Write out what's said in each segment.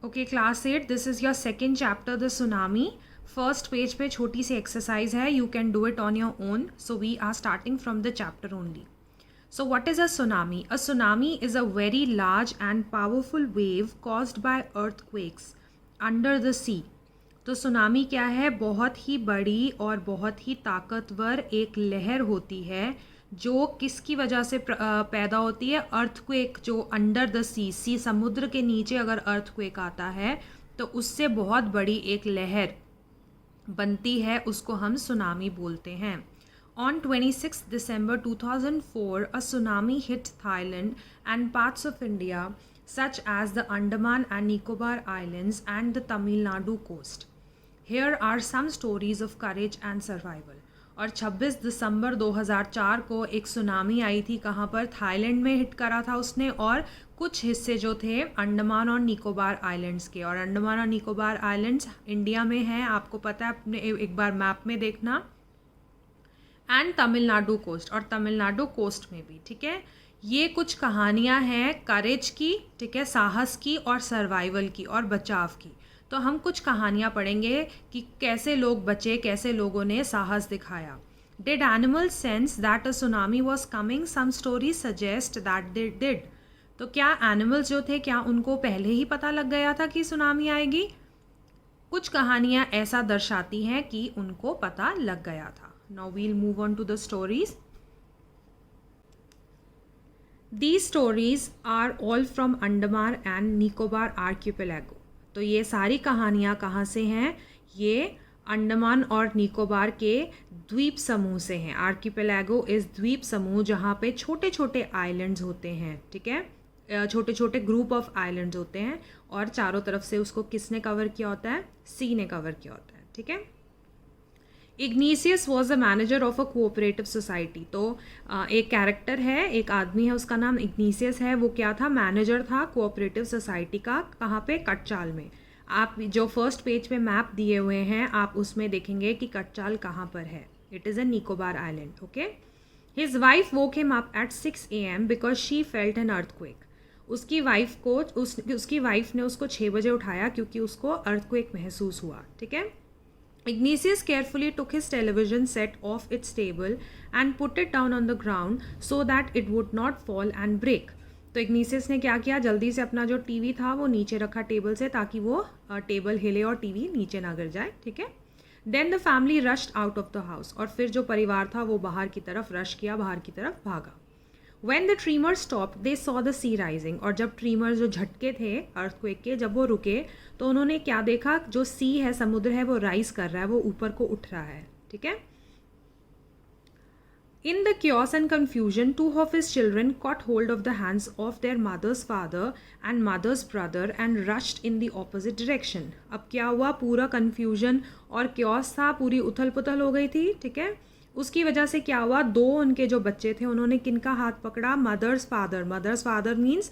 Okay class 8, this is your second chapter the tsunami. First page पे छोटी सी exercise है, you can do it on your own. So we are starting from the chapter only. So, what is a tsunami? A tsunami is a very large and powerful wave caused by earthquakes under the sea. तो tsunami क्या है? बहुत ही बड़ी और बहुत ही ताकतवर एक लहर होती है जो किसकी वजह से पैदा होती है? अर्थक्वेक, जो अंडर द सी समुद्र के नीचे अगर अर्थक्वेक आता है तो उससे बहुत बड़ी एक लहर बनती है, उसको हम सुनामी बोलते हैं. On 26 December 2004, a tsunami hit Thailand and parts of India, such as the Andaman and Nicobar Islands and the Tamil Nadu coast. Here are some stories of courage and survival. और 26 दिसंबर 2004 को एक tsunami आई थी. कहाँ पर? Thailand में hit करा था उसने, और कुछ हिस्से जो थे अंडमान और निकोबार आइलैंड्स के. और अंडमान और निकोबार आइलैंड्स इंडिया में हैं, आपको पता है, अपने एक बार मैप में देखना. एंड तमिलनाडु कोस्ट, और तमिलनाडु कोस्ट में भी. ठीक है, ये कुछ कहानियाँ हैं करेज की, ठीक है, साहस की और सर्वाइवल की और बचाव की. तो हम कुछ कहानियाँ पढ़ेंगे कि कैसे लोग बचे, कैसे लोगों ने साहस दिखाया. Did animal sense that a tsunami was coming? Some story suggest that they did. तो क्या एनिमल्स जो थे, क्या उनको पहले ही पता लग गया था कि सुनामी आएगी? कुछ कहानियाँ ऐसा दर्शाती हैं कि उनको पता लग गया था. Now we'll move on to the stories. These stories are all from Andaman and Nicobar archipelago. तो ये सारी कहानियाँ कहाँ से हैं? ये अंडमान और निकोबार के द्वीप समूह से हैं. आर्किपेलागो इस द्वीप समूह जहाँ पे छोटे छोटे आइलैंड्स होते हैं. ठीक है, छोटे छोटे ग्रुप ऑफ आइलैंड्स होते हैं, और चारों तरफ से उसको किसने कवर किया होता है? सी ने कवर किया होता है. ठीक है. Ignatius was the manager of a cooperative society. तो एक कैरेक्टर है, एक आदमी है, उसका नाम इग्नीसियस है. वो क्या था? मैनेजर था कोऑपरेटिव सोसाइटी का. कहाँ पे? कटचाल में. आप जो फर्स्ट पेज पे मैप दिए हुए हैं, आप उसमें देखेंगे कि कटचाल कहाँ पर है. It is a Nicobar island. Okay. His wife woke him up at 6 AM because she felt an earthquake. उसकी वाइफ ने उसको 6 बजे उठाया क्योंकि उसको अर्थक्वेक महसूस हुआ. ठीक है. Ignatius carefully took his television set off its table and put it down on the ground so that it would not fall and break. तो इग्नीसियस ने क्या किया? जल्दी से अपना जो टीवी था वो नीचे रखा टेबल से, ताकि वो टेबल हिले और टीवी नीचे ना गिर जाए. ठीक है. Then the family rushed out of the house. और फिर जो परिवार था वो बाहर की तरफ रश किया, बाहर की तरफ भागा. When the tremors stopped, they saw the sea rising. और जब ट्रीमर्स, जो झटके थे अर्थक्वेक के, जब वो रुके तो उन्होंने क्या देखा? जो सी है, समुद्र है, वो राइज कर रहा है, वो ऊपर को उठ रहा है. ठीक है. In the chaos and confusion, 2 of his children caught hold of the hands of their mother's father and mother's brother and rushed in the opposite direction. अब क्या हुआ? पूरा confusion और chaos था, पूरी उथल पुथल हो गई थी. ठीक है. उसकी वजह से क्या हुआ? 2 उनके जो बच्चे थे, उन्होंने किनका हाथ पकड़ा? Mother's father. Mother's father means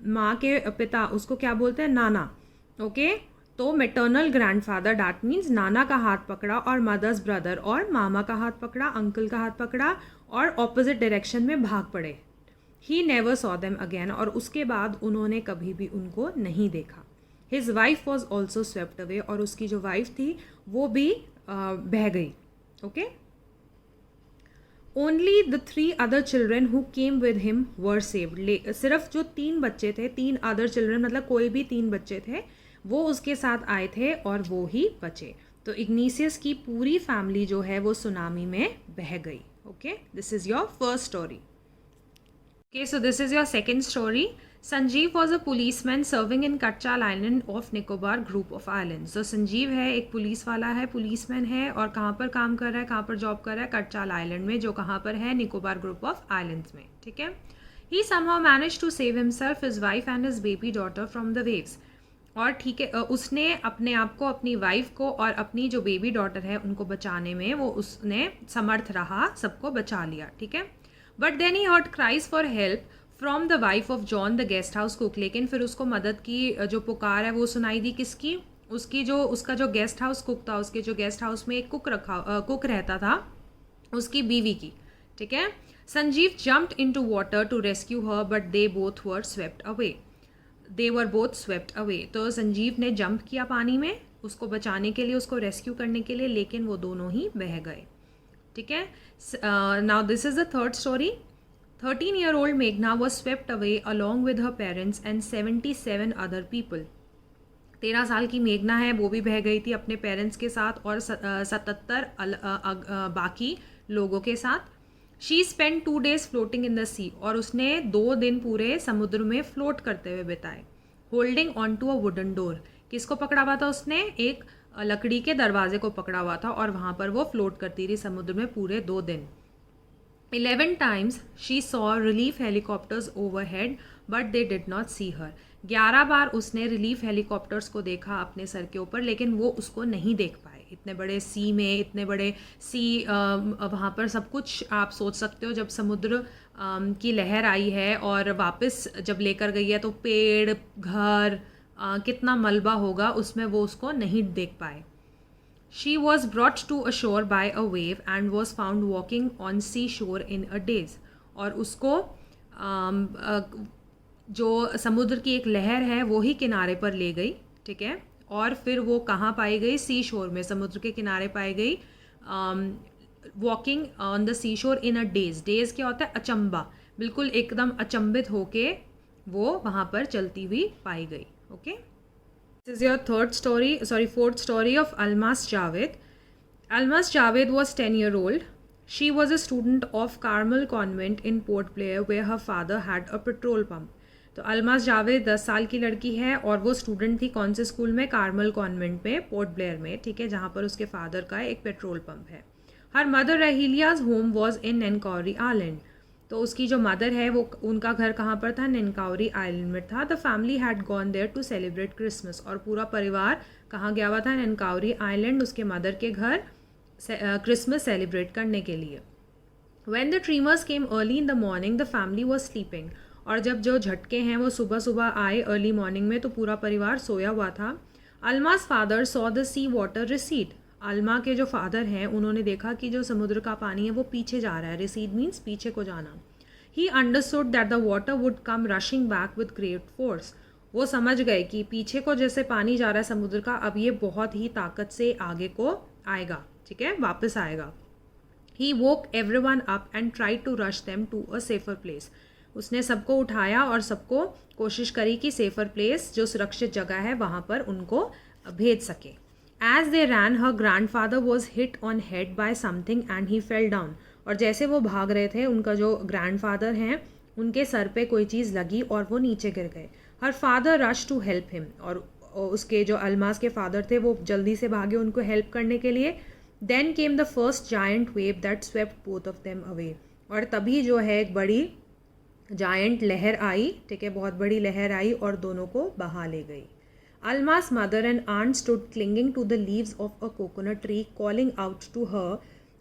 माँ के पिता, उसको क्या बोलते हैं? नाना. ओके. तो मेटर्नल ग्रैंडफादर, डैट मीन्स नाना का हाथ पकड़ा, और मदर्स ब्रदर, और मामा का हाथ पकड़ा, अंकल का हाथ पकड़ा, और ऑपोजिट डायरेक्शन में भाग पड़े. He never saw them again. और उसके बाद उन्होंने कभी भी उनको नहीं देखा. His wife was also swept away. और उसकी जो वाइफ थी वो भी बह गई. Okay. Only the 3 other children who came with him were saved. सिर्फ जो 3 बच्चे थे, 3 अदर चिल्ड्रेन मतलब कोई भी 3 बच्चे थे, वो उसके साथ आए थे और वो ही बचे. तो इग्नीसियस की पूरी फैमिली जो है वो सुनामी में बह गई. Okay. This is your first story. Okay, so this is your second story. Sanjeev was a policeman serving in Katchal Island of Nicobar group of islands. So Sanjeev है, एक पुलिस वाला है, पुलिसमैन है, और कहाँ पर काम कर रहा है, कहाँ पर जॉब कर रहा है? कटचाल आइलैंड में, जो कहाँ पर है? निकोबार ग्रुप ऑफ आइलैंड्स में. ठीक है. He somehow managed to save himself, his wife and his baby daughter from the waves. और ठीक है, उसने अपने आप को, अपनी वाइफ को और अपनी जो बेबी डॉटर है उनको बचाने में वो उसने समर्थ रहा, सबको बचा लिया. ठीक है. But then he heard cries for help from the wife of John the guest house cook. लेकिन फिर उसको मदद की जो पुकार है वो सुनाई दी. किसकी? उसका जो गेस्ट हाउस कुक था, उसके जो गेस्ट हाउस में एक कुक रहता था, उसकी बीवी की. ठीक है. Sanjeev jumped into water to rescue her but they both were swept away. They were both swept away. तो संजीव ने जंप किया पानी में उसको बचाने के लिए, उसको रेस्क्यू करने के लिए, लेकिन वो दोनों ही बह गए। ठीक है, now this is the third story. 13-year-old मेघना was swept away along with her parents and 77 other people. 13 साल की मेघना है, वो भी बह गई थी अपने पेरेंट्स के साथ और 77 बाकी लोगों के साथ। She spend 2 days floating in the sea, और उसने 2 दिन पूरे समुद्र में फ्लोट करते हुए बिताए। Holding on to a wooden door, किसको पकड़ा हुआ था उसने? एक लकड़ी के दरवाजे को पकड़ा हुआ था और वहाँ पर वो फ्लोट करती रही समुद्र में पूरे 2 दिन। 11 times she saw relief helicopters overhead but they did not see her। 11 बार उसने रिलीफ हेलीकॉप्टर्स को देखा अपने सर के ऊपर, लेकिन वो उसको नहीं देख पाए। इतने बड़े सी में, इतने बड़े सी वहाँ पर सब कुछ आप सोच सकते हो। जब समुद्र की लहर आई है और वापस जब लेकर गई है तो पेड़, घर, कितना मलबा होगा उसमें, वो उसको नहीं देख पाए। She was brought to ashore by a wave and was found walking on seashore in a daze। और उसको जो समुद्र की एक लहर है वो ही किनारे पर ले गई। ठीक है, और फिर वो कहाँ पाई गई? सी शोर में, समुद्र के किनारे पाई गई। वॉकिंग ऑन द सी शोर इन अ डेज। डेज क्या होता है? अचंबा, बिल्कुल एकदम अचंभित होके वो वहाँ पर चलती हुई पाई गई। Okay, this is your fourth story of Almas Javed। Almas Javed was 10-year-old। She was a student of Carmel Convent in Port Blair where her father had a petrol pump। तो अलमास जावेद 10 साल की लड़की है और वो स्टूडेंट थी कौन से स्कूल में? कार्मल कॉन्वेंट में, पोर्ट ब्लेयर में। ठीक है, जहाँ पर उसके फादर का एक पेट्रोल पंप है। हर मदर रहीलियाज home was in Nancowry island. तो उसकी जो मदर है वो, उनका घर कहाँ पर था? नैनकाउरी आइलैंड में था। The family had gone there to celebrate Christmas. और पूरा परिवार कहाँ गया हुआ था? नैनकाउरी आइलैंड, उसके मदर के घर क्रिसमस सेलिब्रेट करने के लिए। When the tremors came early in the morning the family was sleeping. और जब जो झटके हैं वो सुबह सुबह आए अर्ली मॉर्निंग में, तो पूरा परिवार सोया हुआ था। Alma's father saw the sea water recede. Alma के जो फादर हैं उन्होंने देखा कि जो समुद्र का पानी है वो पीछे जा रहा है। रिसीड मीन्स पीछे को जाना। He understood that the water would come rushing back with great force. वो समझ गए कि पीछे को जैसे पानी जा रहा है समुद्र का, अब ये बहुत ही ताकत से आगे को आएगा। ठीक है, वापस आएगा। He woke everyone up and tried to rush them to a safer place. उसने सबको उठाया और सबको कोशिश करी कि सेफर प्लेस, जो सुरक्षित जगह है, वहाँ पर उनको भेज सके। As they ran her grandfather was hit on head by something and he fell down. और जैसे वो भाग रहे थे, उनका जो ग्रैंड फादर हैं उनके सर पे कोई चीज़ लगी और वो नीचे गिर गए। Her father rush to help him. और उसके जो अलमास के फादर थे वो जल्दी से भागे उनको हेल्प करने के लिए। Then came the first giant wave that swept both of them away. और तभी जो है एक बड़ी जायंट लहर आई। ठीक है, बहुत बड़ी लहर आई और दोनों को बहा ले गई। Alma's mother and aunt stood clinging to the leaves of a coconut tree, calling out to her.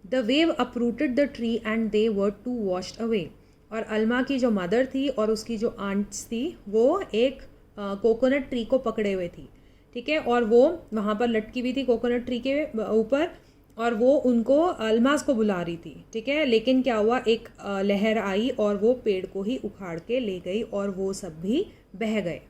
The wave uprooted the tree and they were too washed away। और अल्मा की जो मदर थी और उसकी जो आंट्स थी वो एक कोकोनट ट्री को पकड़े हुए थी। ठीक है, और वो वहाँ पर लटकी हुई थी कोकोनट ट्री के ऊपर, और वो उनको अल्मास को बुला रही थी। ठीक है, लेकिन क्या हुआ, एक लहर आई और वो पेड़ को ही उखाड़ के ले गई और वो सब भी बह गए।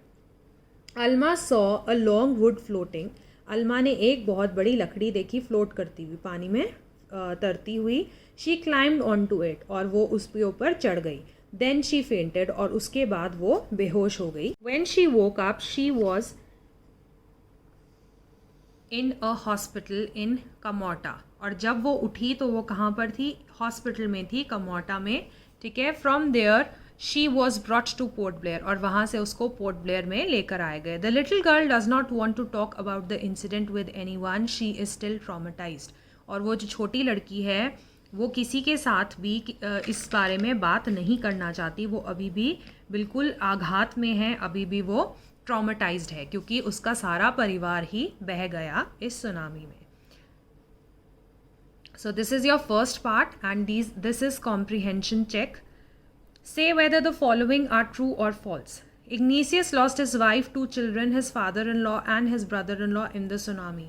Alma saw a long wood floating. Alma ने एक बहुत बड़ी लकड़ी देखी फ्लोट करती हुई, पानी में तरती हुई। She climbed on to it. और वो उसके ऊपर चढ़ गई। Then she fainted. और उसके बाद वो बेहोश हो गई। When she woke up she was in a hospital in Kamorta. और जब वो उठी तो वो कहाँ पर थी? हॉस्पिटल में थी, कमोटा में। ठीक है, from there she was brought to Port Blair. और वहाँ से उसको पोर्ट ब्लेयर में लेकर आए गए। The little girl does not want to talk about the incident with anyone, she is still traumatised. और वो जो छोटी लड़की है वो किसी के साथ भी इस बारे में बात नहीं करना चाहती। वो अभी भी बिल्कुल आघात में है, अभी भी वो ट्रामेटाइज्ड है, क्योंकि उसका सारा परिवार ही बह गया इस सुनामी में। So this is your first part and this is comprehension check. Say whether the following are true or false. Ignatius lost his wife, 2 children, his father-in-law and his brother-in-law in the tsunami.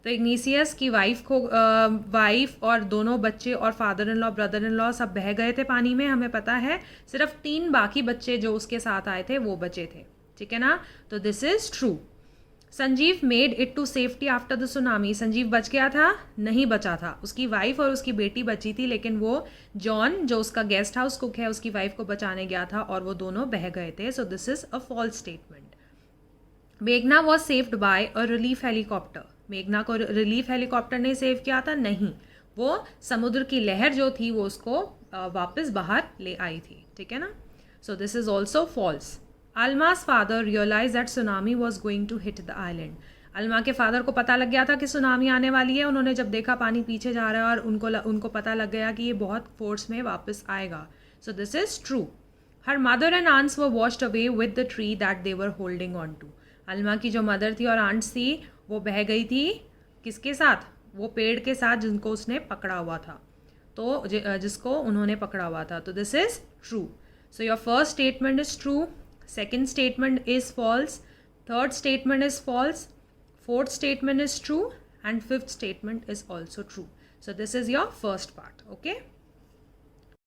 तो इग्नीसियस की wife और दोनों बच्चे और father in law, brother in law सब बह गए थे पानी में, हमें पता है। सिर्फ 3 बाकी बच्चे जो उसके साथ आए थे वो बचे थे। ठीक है ना. तो this is true. Sanjeev made it to safety after the tsunami. Sanjeev बच गया था? नहीं बचा था. उसकी वाइफ और उसकी बेटी बची थी, लेकिन वो जॉन जो उसका गेस्ट हाउस कुक है उसकी वाइफ को बचाने गया था और वो दोनों बह गए थे. So this is a false statement. मेघना was saved by a relief helicopter. मेघना को रिलीफ हेलीकॉप्टर ने सेव किया था? नहीं, वो समुद्र की लहर जो थी वो उसको वापस बाहर ले आई थी. ठीक है ना. So this is also false. Alma's father realized that tsunami was going to hit the island. Alma के फादर को पता लग गया था कि सुनामी आने वाली है. उन्होंने जब देखा पानी पीछे जा रहा है और उनको पता लग गया कि ये बहुत फोर्स में वापस आएगा. So this is true. Her mother and aunts were washed away with the tree that they were holding on to. Alma की जो मदर थी और आंट्स थी वो बह गई थी किसके साथ? वो पेड़ के साथ जिनको उसने पकड़ा हुआ था, तो जिसको उन्होंने पकड़ा हुआ था. तो this is true. So your first statement is true. Second statement is false. Third statement is false. Fourth statement is true. And fifth statement is also true. So this is your first part. Okay.